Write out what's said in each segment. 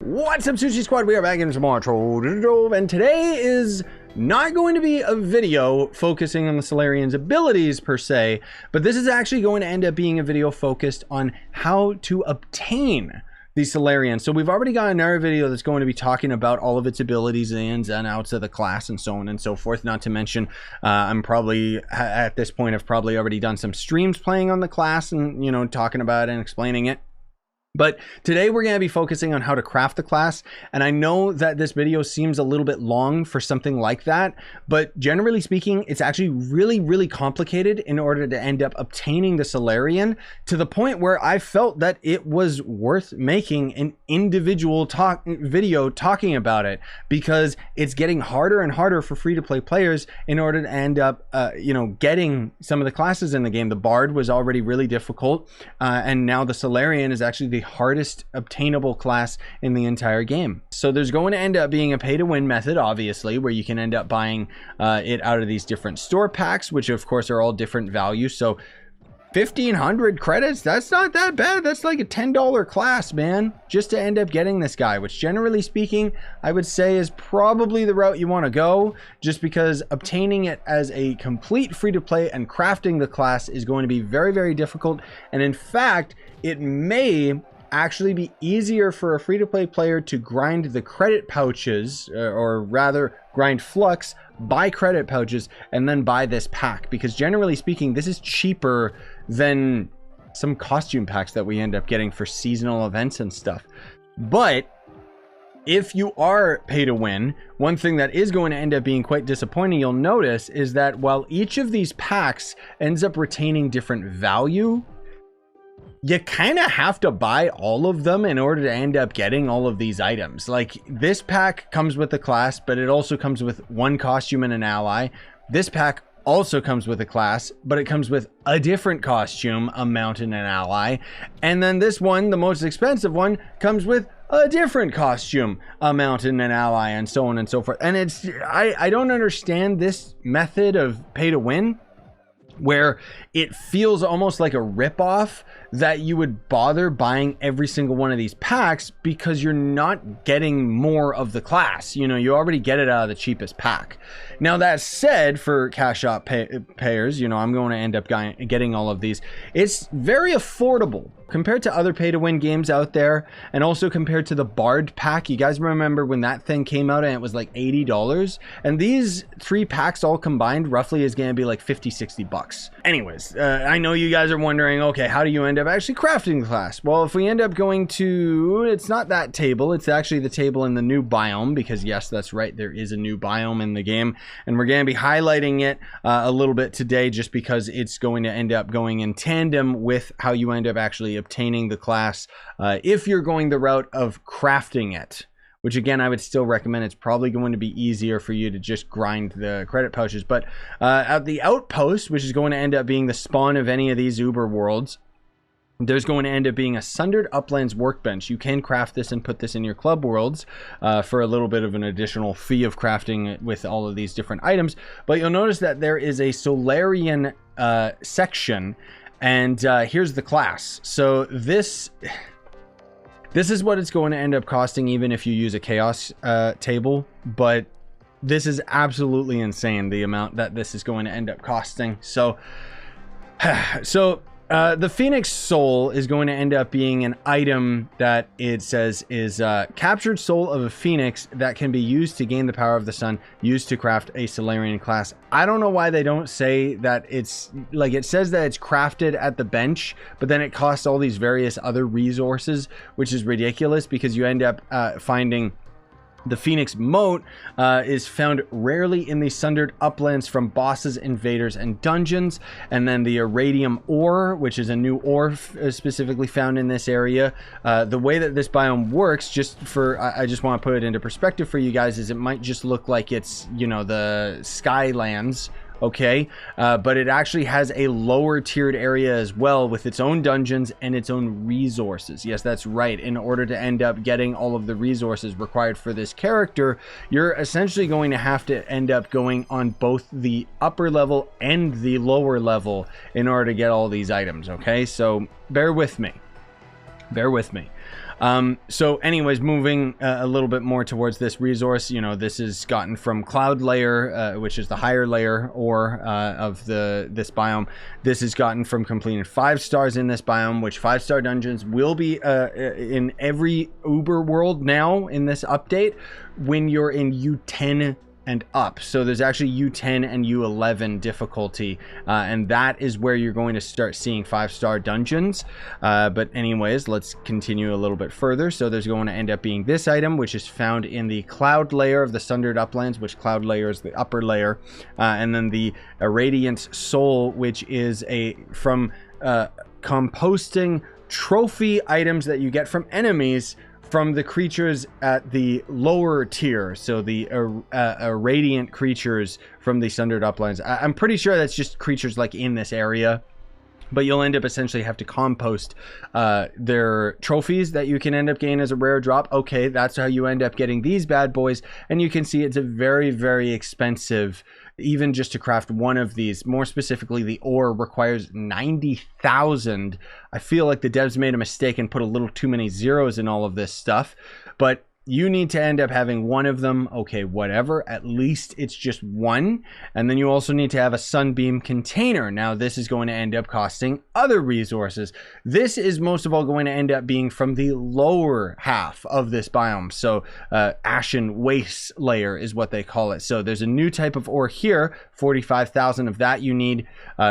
What's up, Scyushi Squad? We are back in some more Trove, and today is not going to be a video focusing on the Solarion's abilities per se, but this is actually going to end up being a video focused on how to obtain the Solarion. So we've already got another video that's going to be talking about all of its abilities, the ins and outs of the class, and so on and so forth. Not to mention, I'm probably at this point I've probably already done some streams playing on the class and, you know, talking about it and explaining it. But today we're going to be focusing on how to craft the class, and I know that this video seems a little bit long for something like that, but generally speaking, it's actually really complicated in order to end up obtaining the Solarion, to the point where I felt that it was worth making an individual video talking about it, because it's getting harder and harder for free-to-play players in order to end up getting some of the classes in the game. The Bard was already really difficult, and now the Solarion is actually the hardest obtainable class in the entire game. So there's going to end up being a pay-to-win method, obviously, where you can end up buying it out of these different store packs, which of course are all different values. So 1,500 credits, that's not that bad. That's like a $10 class, man, just to end up getting this guy, which generally speaking, I would say is probably the route you want to go, just because obtaining it as a complete free-to-play and crafting the class is going to be very difficult. And in fact, it may actually be easier for a free-to-play player to grind the credit pouches, or rather grind flux, buy credit pouches, and then buy this pack, because generally speaking, this is cheaper than some costume packs that we end up getting for seasonal events and stuff. But if you are pay to win, one thing that is going to end up being quite disappointing, you'll notice, is that while each of these packs ends up retaining different value, you kind of have to buy all of them in order to end up getting all of these items. Like, this pack comes with the class, but it also comes with one costume and an ally. This pack also comes with a class, but it comes with a different costume, a mount, and an ally. And then this one, the most expensive one, comes with a different costume, a mount, and an ally, and so on and so forth. And it's, I don't understand this method of pay to win, where it feels almost like a ripoff that you would bother buying every single one of these packs, because you're not getting more of the class. You know, you already get it out of the cheapest pack. Now, that said, for cash out payers, you know, I'm going to end up getting all of these. It's very affordable compared to other pay-to-win games out there, and also compared to the Bard pack. You guys remember when that thing came out and it was like $80? And these three packs all combined roughly is going to be like 50-60 bucks. Anyways, I know you guys are wondering, okay, how do you end up actually crafting the class? Well, if we end up going to, it's not that table, it's actually the table in the new biome, because yes, that's right, there is a new biome in the game, and we're going to be highlighting it a little bit today, just because it's going to end up going in tandem with how you end up actually obtaining the class, if you're going the route of crafting it, which again, I would still recommend. It's probably going to be easier for you to just grind the credit pouches. But at the outpost, which is going to end up being the spawn of any of these Uber worlds, there's going to end up being a Sundered Uplands workbench. You can craft this and put this in your club worlds for a little bit of an additional fee of crafting it with all of these different items. But you'll notice that there is a Solarion section, and here's the class. So this is what it's going to end up costing, even if you use a chaos table. But this is absolutely insane, the amount that this is going to end up costing. So the Phoenix Soul is going to end up being an item that it says is captured soul of a phoenix that can be used to gain the power of the sun, used to craft a Solarion class. I don't know why they don't say that it's, like, it says that it's crafted at the bench, but then it costs all these various other resources, which is ridiculous, because you end up finding the Phoenix Moat is found rarely in the Sundered Uplands from bosses, invaders, and dungeons. And then the Irradium Ore, which is a new ore specifically found in this area. The way that this biome works, I just want to put it into perspective for you guys, is it might just look like it's, you know, the Skylands, okay, but it actually has a lower tiered area as well, with its own dungeons and its own resources. Yes, that's right. In order to end up getting all of the resources required for this character, you're essentially going to have to end up going on both the upper level and the lower level in order to get all these items, okay? So bear with me. So anyways, moving a little bit more towards this resource, you know, this is gotten from Cloud Layer, which is the higher layer ore of this biome. This is gotten from completing 5 stars in this biome, which 5-star dungeons will be in every Uber world now in this update when you're in U10 and up. So there's actually U10 and U11 difficulty, and that is where you're going to start seeing 5-star dungeons. But anyways, let's continue a little bit further. So there's going to end up being this item, which is found in the Cloud Layer of the Sundered Uplands, which Cloud Layer is the upper layer, and then the Radiant Soul, which is from composting trophy items that you get from enemies from the creatures at the lower tier. So the radiant creatures from the Sundered Uplands. I'm pretty sure that's just creatures like in this area, but you'll end up essentially have to compost their trophies that you can end up getting as a rare drop. Okay, that's how you end up getting these bad boys. And you can see it's a very, very expensive, even just to craft one of these. More specifically, the ore requires 90,000. I feel like the devs made a mistake and put a little too many zeros in all of this stuff, but you need to end up having one of them. Okay, whatever, at least it's just one. And then you also need to have a sunbeam container. Now this is going to end up costing other resources. This is most of all going to end up being from the lower half of this biome. So ashen waste layer is what they call it. So there's a new type of ore here, 45,000 of that. You need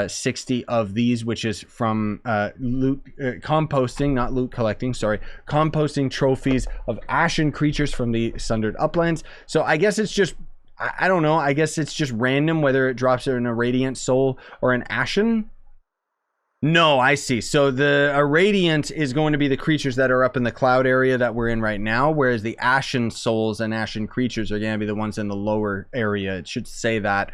60 of these, which is from loot composting, not loot collecting, sorry, composting trophies of ashen creatures from the Sundered Uplands. So I guess it's just, I don't know, I guess it's just random whether it drops in a Radiant Soul or an Ashen. No, I see. So the Radiant is going to be the creatures that are up in the cloud area that we're in right now, whereas the Ashen Souls and Ashen creatures are going to be the ones in the lower area. It should say that.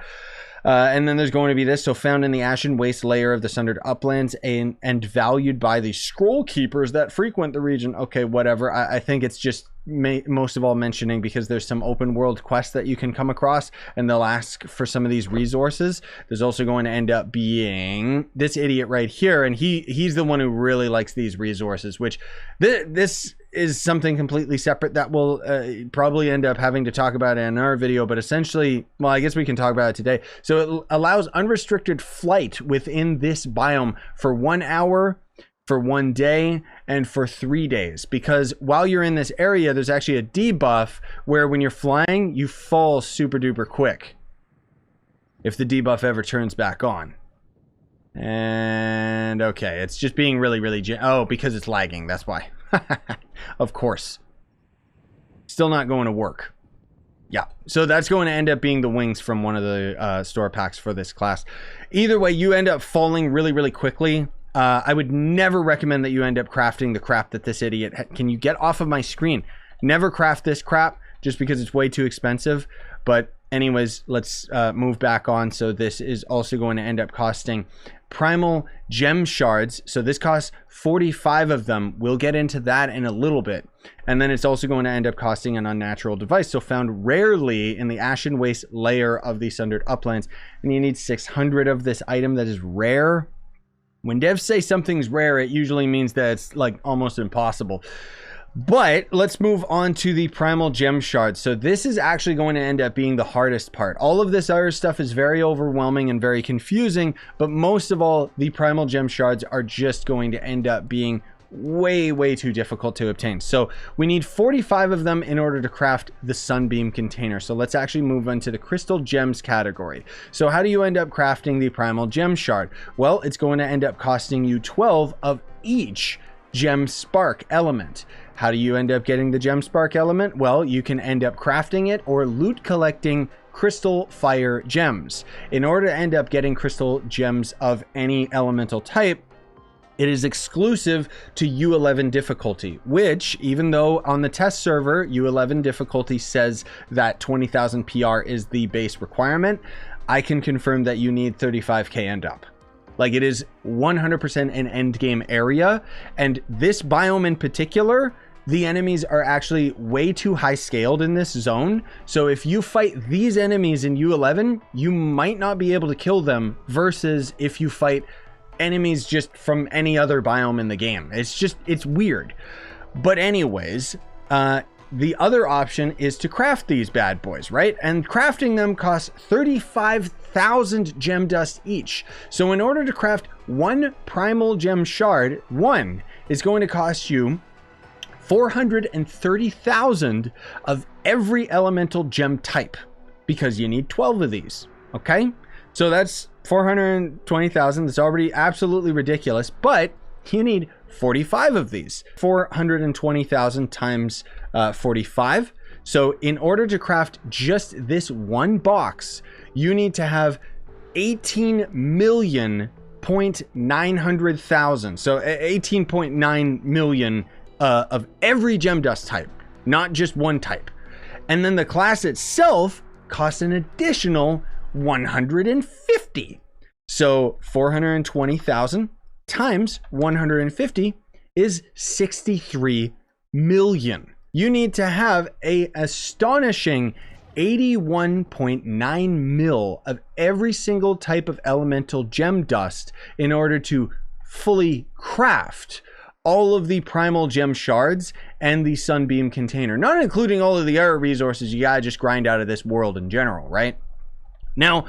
And then there's going to be this, so found in the Ashen Waste layer of the Sundered Uplands and valued by the Scroll Keepers that frequent the region. Okay, whatever. I think it's just most of all mentioning because there's some open world quests that you can come across and they'll ask for some of these resources. There's also going to end up being this idiot right here, and he's the one who really likes these resources, which this is something completely separate that we'll probably end up having to talk about in our video, but essentially, well, I guess we can talk about it today. So it allows unrestricted flight within this biome for 1 hour, for 1 day, and for 3 days, because while you're in this area, there's actually a debuff where when you're flying, you fall super duper quick if the debuff ever turns back on. And okay, it's just being really oh, because it's lagging, that's why. Of course. Still not going to work. Yeah, so that's going to end up being the wings from one of the store packs for this class. Either way, you end up falling really quickly. I would never recommend that you end up crafting the crap that this idiot... Can you get off of my screen? Never craft this crap just because it's way too expensive. But anyways, let's move back on. So this is also going to end up costing primal gem shards. So this costs 45 of them. We'll get into that in a little bit. And then it's also going to end up costing an unnatural device. So found rarely in the Ashen Waste layer of the Sundered Uplands. And you need 600 of this item that is rare. When devs say something's rare, it usually means that it's like almost impossible. But let's move on to the primal gem shards. So this is actually going to end up being the hardest part. All of this other stuff is very overwhelming and very confusing, but most of all, the primal gem shards are just going to end up being way too difficult to obtain. So we need 45 of them in order to craft the sunbeam container. So let's actually move on to the crystal gems category. So how do you end up crafting the primal gem shard? Well, it's going to end up costing you 12 of each gem spark element. How do you end up getting the gem spark element? Well, you can end up crafting it or loot collecting crystal fire gems. In order to end up getting crystal gems of any elemental type, it is exclusive to U11 difficulty, which, even though on the test server, U11 difficulty says that 20,000 PR is the base requirement, I can confirm that you need 35k and up. Like, it is 100% an end game area, and this biome in particular, the enemies are actually way too high scaled in this zone. So if you fight these enemies in U11, you might not be able to kill them, versus if you fight enemies just from any other biome in the game. It's weird. But anyways, the other option is to craft these bad boys, right? And crafting them costs 35,000 gem dust each. So in order to craft one primal gem shard, one is going to cost you 430,000 of every elemental gem type, because you need 12 of these, okay? So that's 420,000. That's already absolutely ridiculous, but you need 45 of these. 420,000 times 45. So in order to craft just this one box, you need to have 18,900,000. So 18.9 million of every gem dust type, not just one type. And then the class itself costs an additional 150. So 420,000 times 150 is 63 million. You need to have a astonishing 81.9 mil of every single type of elemental gem dust in order to fully craft all of the primal gem shards and the sunbeam container, not including all of the other resources you gotta just grind out of this world in general, right? Now,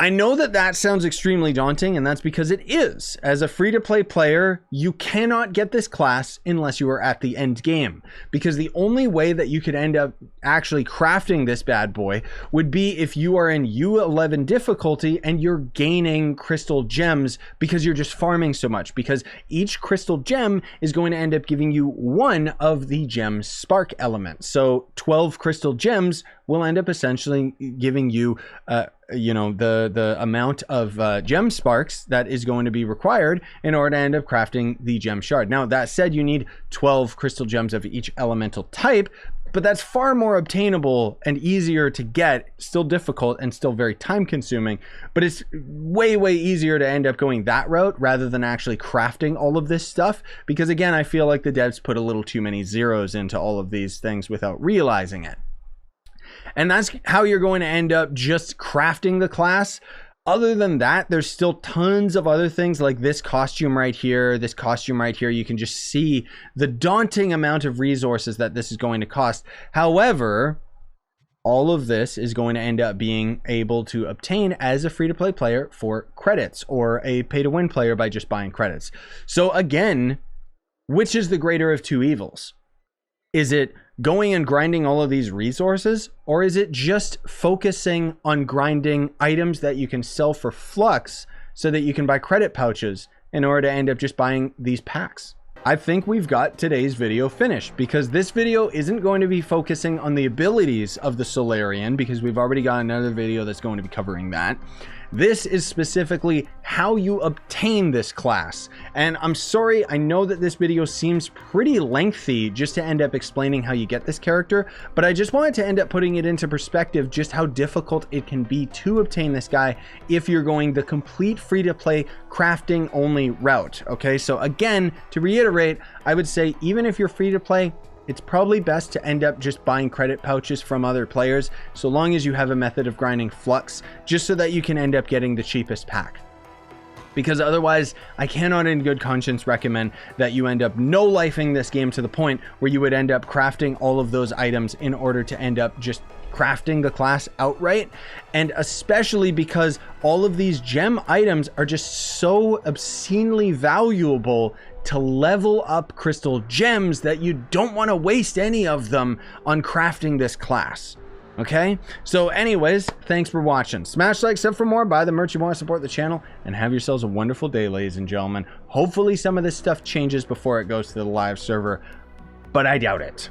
I know that that sounds extremely daunting, and that's because it is. As a free-to-play player, you cannot get this class unless you are at the end game, because the only way that you could end up actually crafting this bad boy would be if you are in U11 difficulty and you're gaining crystal gems because you're just farming so much, because each crystal gem is going to end up giving you one of the gem spark elements. So 12 crystal gems will end up essentially giving you the amount of gem sparks that is going to be required in order to end up crafting the gem shard. Now, that said, you need 12 crystal gems of each elemental type, but that's far more obtainable and easier to get. Still difficult and still very time consuming, but it's way easier to end up going that route rather than actually crafting all of this stuff, because again, I feel like the devs put a little too many zeros into all of these things without realizing it. And that's how you're going to end up just crafting the class. Other than that, there's still tons of other things like this costume right here, this costume right here. You can just see the daunting amount of resources that this is going to cost. However, all of this is going to end up being able to obtain as a free-to-play player for credits, or a pay-to-win player by just buying credits. So again, which is the greater of two evils? Is it going and grinding all of these resources, or is it just focusing on grinding items that you can sell for flux so that you can buy credit pouches in order to end up just buying these packs? I think we've got today's video finished, because this video isn't going to be focusing on the abilities of the Solarion, because we've already got another video that's going to be covering that. This is specifically how you obtain this class. And I'm sorry, I know that this video seems pretty lengthy just to end up explaining how you get this character, but I just wanted to end up putting it into perspective just how difficult it can be to obtain this guy if you're going the complete free-to-play crafting only route. Okay, so again, to reiterate, I would say even if you're free-to-play, it's probably best to end up just buying credit pouches from other players, so long as you have a method of grinding flux, just so that you can end up getting the cheapest pack. Because otherwise, I cannot in good conscience recommend that you end up no-lifing this game to the point where you would end up crafting all of those items in order to end up just crafting the class outright. And especially because all of these gem items are just so obscenely valuable to level up crystal gems that you don't want to waste any of them on crafting this class. Okay, so anyways, thanks for watching. Smash like, sub for more, buy the merch you want to support the channel, and have yourselves a wonderful day, ladies and gentlemen. Hopefully some of this stuff changes before it goes to the live server, but I doubt it.